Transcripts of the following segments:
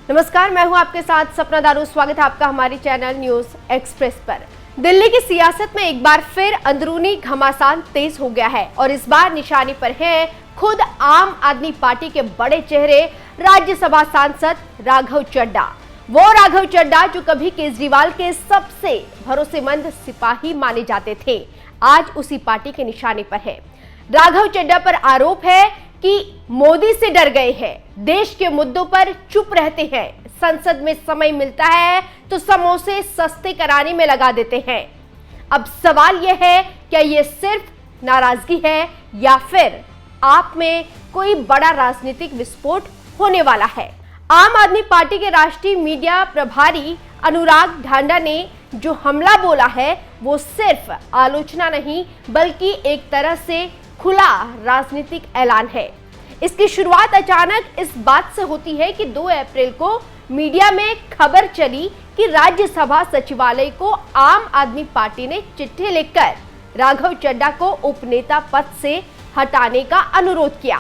नमस्कार, मैं हूं आपके साथ सपना दारू। स्वागत है आपका हमारे चैनल न्यूज एक्सप्रेस पर। दिल्ली की सियासत में एक बार फिर अंदरूनी घमासान तेज हो गया है और इस बार निशाने पर है खुद आम आदमी पार्टी के बड़े चेहरे राज्यसभा सांसद राघव चड्ढा। वो राघव चड्ढा जो कभी केजरीवाल के सबसे भरोसेमंद सिपाही माने जाते थे, आज उसी पार्टी के निशाने पर है। राघव चड्ढा पर आरोप है कि मोदी से डर गए हैं, देश के मुद्दों पर चुप रहते हैं, संसद में समय मिलता है तो समोसे सस्ते कराने में लगा देते हैं। अब सवाल यह है, क्या यह सिर्फ नाराजगी है या फिर आप में कोई बड़ा राजनीतिक विस्फोट होने वाला है? आम आदमी पार्टी के राष्ट्रीय मीडिया प्रभारी अनुराग ढांडा ने जो हमला बोला है वो सिर्फ आलोचना नहीं बल्कि एक तरह से खुला राजनीतिक ऐलान है। इसकी शुरुआत अचानक इस बात से होती है कि 2 अप्रैल को मीडिया में खबर चली कि राज्यसभा सचिवालय को आम आदमी पार्टी ने चिट्ठी लिखकर राघव चड्ढा को उपनेता पद से हटाने का अनुरोध किया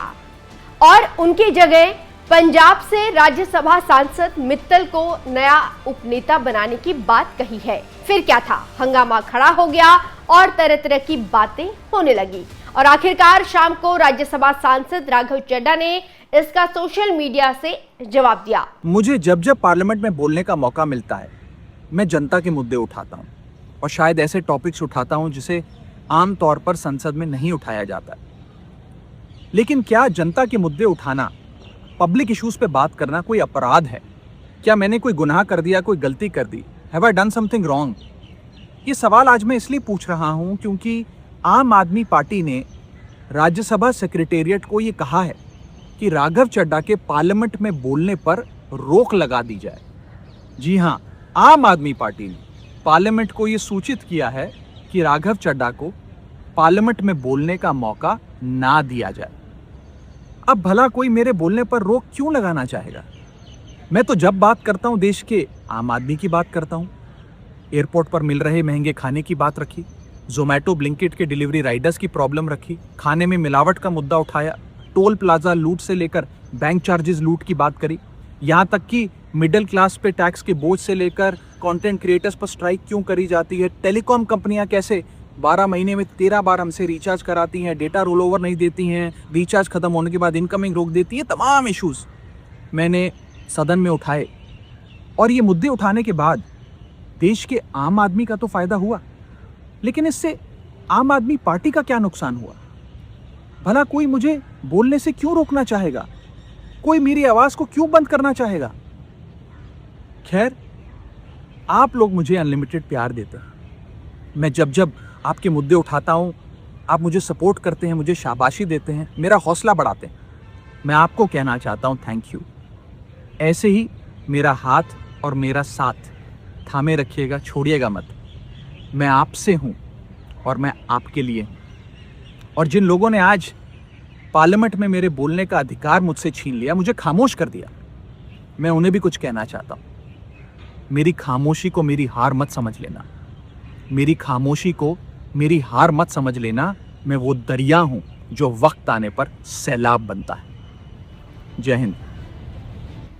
और उनकी जगह पंजाब से राज्यसभा सांसद मित्तल को नया उपनेता बनाने की बात कही है। फिर क्या था, हंगामा खड़ा हो गया और तरह तरह की बातें होने लगी और आखिरकार शाम को राज्यसभा सांसद राघव चड्ढा ने इसका सोशल मीडिया से जवाब दिया। मुझे जब जब पार्लियामेंट में बोलने का मौका मिलता है मैं जनता के मुद्दे उठाता हूँ और शायद ऐसे टॉपिक्स उठाता हूँ जिसे आमतौर पर संसद में नहीं उठाया जाता है। लेकिन क्या जनता के मुद्दे उठाना, पब्लिक इश्यूज पे बात करना कोई अपराध है? क्या मैंने कोई गुनाह कर दिया, कोई गलती कर दी? Have I done something wrong? ये सवाल आज मैं इसलिए पूछ रहा हूँ क्योंकि आम आदमी पार्टी ने राज्यसभा सेक्रेटेरिएट को ये कहा है कि राघव चड्ढा के पार्लियामेंट में बोलने पर रोक लगा दी जाए। जी हाँ, आम आदमी पार्टी ने पार्लियामेंट को ये सूचित किया है कि राघव चड्ढा को पार्लियामेंट में बोलने का मौका ना दिया जाए। अब भला कोई मेरे बोलने पर रोक क्यों लगाना चाहेगा? मैं तो जब बात करता हूं देश के आम आदमी की बात करता हूं। एयरपोर्ट पर मिल रहे महंगे खाने की बात रखी, जोमेटो ब्लिंकिट के डिलीवरी राइडर्स की प्रॉब्लम रखी, खाने में मिलावट का मुद्दा उठाया, टोल प्लाजा लूट से लेकर बैंक चार्जेस लूट की बात करी, यहाँ तक कि मिडिल क्लास पे टैक्स के बोझ से लेकर कंटेंट क्रिएटर्स पर स्ट्राइक क्यों करी जाती है, टेलीकॉम कंपनियां कैसे 12 महीने में 13 बार हमसे रिचार्ज कराती हैं, डेटा रोल ओवर नहीं देती हैं, रिचार्ज खत्म होने के बाद इनकमिंग रोक देती है, तमाम इश्यूज मैंने सदन में उठाए। और ये मुद्दे उठाने के बाद देश के आम आदमी का तो फायदा हुआ, लेकिन इससे आम आदमी पार्टी का क्या नुकसान हुआ? भला कोई मुझे बोलने से क्यों रोकना चाहेगा? कोई मेरी आवाज को क्यों बंद करना चाहेगा? खैर, आप लोग मुझे अनलिमिटेड प्यार देते हैं। मैं जब जब आपके मुद्दे उठाता हूं, आप मुझे सपोर्ट करते हैं, मुझे शाबाशी देते हैं, मेरा हौसला बढ़ाते हैं। मैं आपको कहना चाहता हूं थैंक यू। ऐसे ही मेरा हाथ और मेरा साथ थामे रखिएगा, छोड़िएगा मत। मैं आपसे हूं और मैं आपके लिए हूं। और जिन लोगों ने आज पार्लियामेंट में मेरे बोलने का अधिकार मुझसे छीन लिया, मुझे खामोश कर दिया, मैं उन्हें भी कुछ कहना चाहता हूं। मेरी खामोशी को मेरी हार मत समझ लेना। मेरी खामोशी को मेरी हार मत समझ लेना। मैं वो दरिया हूं जो वक्त आने पर सैलाब बनता है। जय हिंद।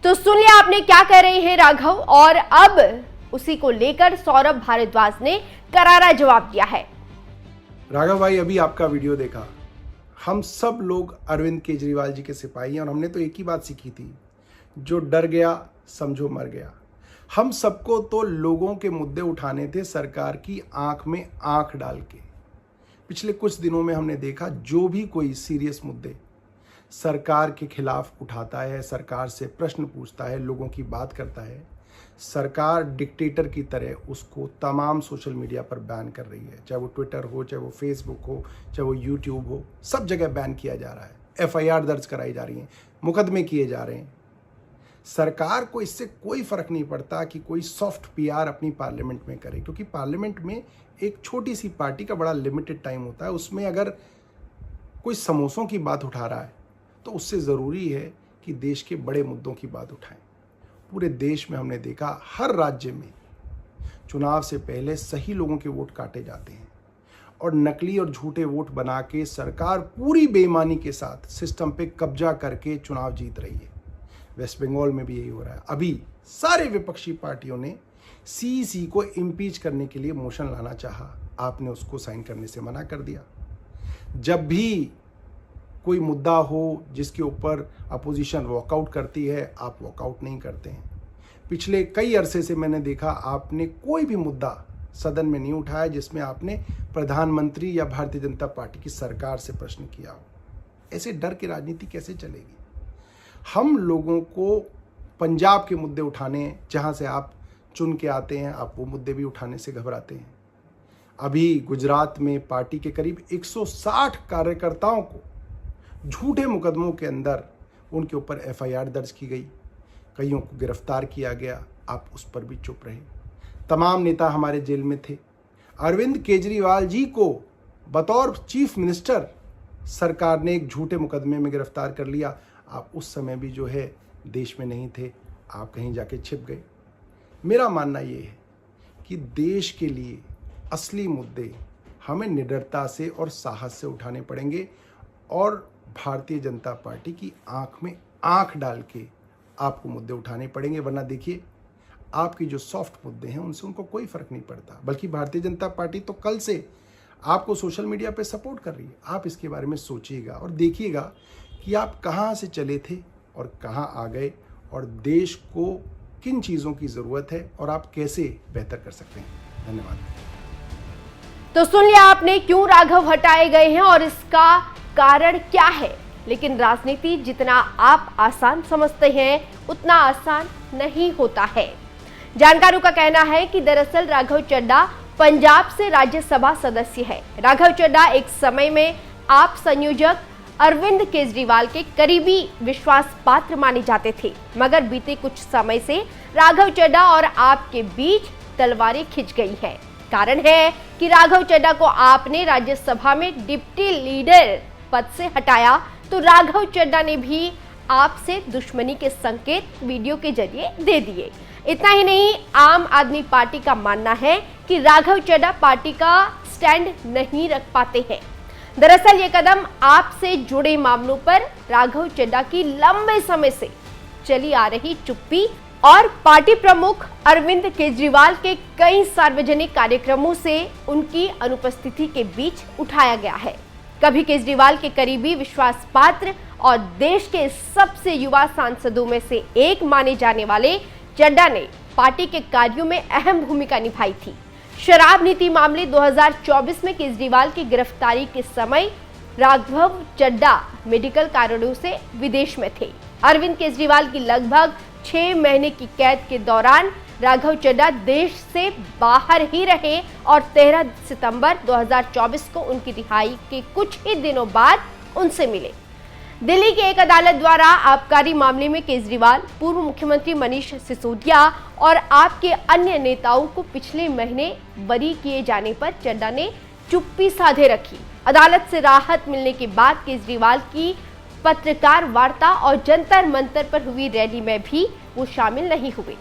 तो सुन लिया आपने क्या कह रहे हैं राघव, और अब उसी को लेकर सौरभ भारद्वाज ने करारा जवाब दिया है। राघव भाई, अभी आपका वीडियो देखा। हम सब लोग अरविंद केजरीवाल जी के सिपाही हैं और हमने तो एक ही बात सीखी थी, जो डर गया समझो मर गया। हम सबको तो लोगों के मुद्दे उठाने थे, सरकार की आंख में आंख डाल के। पिछले कुछ दिनों में हमने देखा, जो भी कोई सीरियस मुद्दे सरकार के खिलाफ उठाता है, सरकार से प्रश्न पूछता है, लोगों की बात करता है, सरकार डिक्टेटर की तरह उसको तमाम सोशल मीडिया पर बैन कर रही है। चाहे वो ट्विटर हो, चाहे वो फेसबुक हो, चाहे वो यूट्यूब हो, सब जगह बैन किया जा रहा है। FIR दर्ज कराई जा रही हैं, मुकदमे किए जा रहे हैं। सरकार को इससे कोई फर्क नहीं पड़ता कि कोई सॉफ्ट PR अपनी पार्लियामेंट में करे, क्योंकि पार्लियामेंट में एक छोटी सी पार्टी का बड़ा लिमिटेड टाइम होता है। उसमें अगर कोई समोसों की बात उठा रहा है तो उससे ज़रूरी है कि देश के बड़े मुद्दों की बात उठाएं। पूरे देश में हमने देखा, हर राज्य में चुनाव से पहले सही लोगों के वोट काटे जाते हैं और नकली और झूठे वोट बना के सरकार पूरी बेईमानी के साथ सिस्टम पे कब्जा करके चुनाव जीत रही है। वेस्ट बंगाल में भी यही हो रहा है। अभी सारे विपक्षी पार्टियों ने सीईसी को इम्पीच करने के लिए मोशन लाना चाहा, आपने उसको साइन करने से मना कर दिया। जब भी कोई मुद्दा हो जिसके ऊपर अपोजिशन वॉकआउट करती है, आप वॉकआउट नहीं करते हैं। पिछले कई अरसे से मैंने देखा आपने कोई भी मुद्दा सदन में नहीं उठाया जिसमें आपने प्रधानमंत्री या भारतीय जनता पार्टी की सरकार से प्रश्न किया हो। ऐसे डर की राजनीति कैसे चलेगी? हम लोगों को पंजाब के मुद्दे उठाने, जहां से आप चुन के आते हैं, आप वो मुद्दे भी उठाने से घबराते हैं। अभी गुजरात में पार्टी के करीब 160 कार्यकर्ताओं को झूठे मुकदमों के अंदर उनके ऊपर एफआईआर दर्ज की गई, कईयों को गिरफ्तार किया गया, आप उस पर भी चुप रहे। तमाम नेता हमारे जेल में थे। अरविंद केजरीवाल जी को बतौर चीफ मिनिस्टर सरकार ने एक झूठे मुकदमे में गिरफ्तार कर लिया। आप उस समय भी जो है देश में नहीं थे, आप कहीं जाके छिप गए। मेरा मानना ये है कि देश के लिए असली मुद्दे हमें निडरता से और साहस से उठाने पड़ेंगे और भारतीय जनता पार्टी की आंख में आंख डाल के आपको मुद्दे उठाने पड़ेंगे। वरना देखिए, आपकी जो सॉफ्ट मुद्दे हैं उनसे उनको कोई फर्क नहीं पड़ता, बल्कि भारतीय जनता पार्टी तो कल से आपको सोशल मीडिया पे सपोर्ट कर रही है। आप इसके बारे में सोचिएगा और देखिएगा कि आप कहां से चले थे और कहां आ गए, और देश को किन चीज़ों की ज़रूरत है और आप कैसे बेहतर कर सकते हैं। धन्यवाद। तो सुन लिया आपने क्यों राघव हटाए गए हैं और इसका कारण क्या है। लेकिन राजनीति जितना आप आसान समझते हैं उतना आसान नहीं होता है। जानकारों का कहना है कि दरअसल राघव चड्ढा पंजाब से राज्यसभा सदस्य है। राघव चड्ढा एक समय में आप संयोजक अरविंद केजरीवाल के करीबी विश्वास पात्र माने जाते थे, मगर बीते कुछ समय से राघव चड्ढा और आप के बीच तलवारें खिंच गई हैं। कारण है कि राघव चड्ढा को आपने राज्यसभा में डिप्टी लीडर पद से हटाया, तो राघव चड्ढा ने भी आपसे दुश्मनी के संकेत वीडियो के जरिए दे दिए। इतना ही नहीं, आम आदमी पार्टी का मानना है कि राघव चड्ढा पार्टी का स्टैंड नहीं रख पाते हैं। दरअसल ये कदम आपसे जुड़े मामलों पर राघव चड्ढा की लंबे समय से चली आ रही चुप्पी और पार्टी प्रमुख अरविंद केजरीवाल के कई सार्वजनिक कार्यक्रमों से उनकी अनुपस्थिति के बीच उठाया गया है। कभी केजरीवाल के करीबी विश्वास पात्र और देश के सबसे युवा सांसदों में से एक माने जाने वाले चड्ढा ने पार्टी के कार्यों में अहम भूमिका निभाई थी। शराब नीति मामले 2024 में केजरीवाल की गिरफ्तारी के समय राघव चड्ढा मेडिकल कारणों से विदेश में थे। अरविंद केजरीवाल की लगभग 6 महीने की कैद के दौरान राघव चड्ढा देश से बाहर ही रहे और 13 सितंबर 2024 को उनकी रिहाई के कुछ ही दिनों बाद उनसे मिले। दिल्ली की एक अदालत द्वारा आबकारी मामले में केजरीवाल, पूर्व मुख्यमंत्री मनीष सिसोदिया और आपके अन्य नेताओं को पिछले महीने बरी किए जाने पर चड्ढा ने चुप्पी साधे रखी। अदालत से राहत मिलने के बाद केजरीवाल की पत्रकार वार्ता और जंतर मंतर पर हुई रैली में भी वो शामिल नहीं हुए।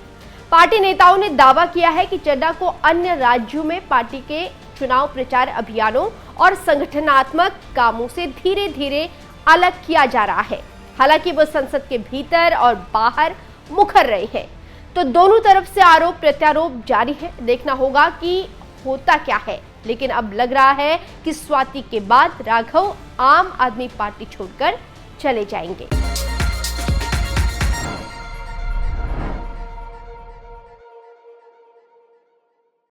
पार्टी नेताओं ने दावा किया है कि चड्ढा को अन्य राज्यों में पार्टी के चुनाव प्रचार अभियानों और संगठनात्मक कामों से धीरे धीरे अलग किया जा रहा है। हालांकि वो संसद के भीतर और बाहर मुखर रहे हैं, तो दोनों तरफ से आरोप प्रत्यारोप जारी है। देखना होगा कि होता क्या है, लेकिन अब लग रहा है कि स्वाति के बाद राघव आम आदमी पार्टी छोड़कर चले जाएंगे।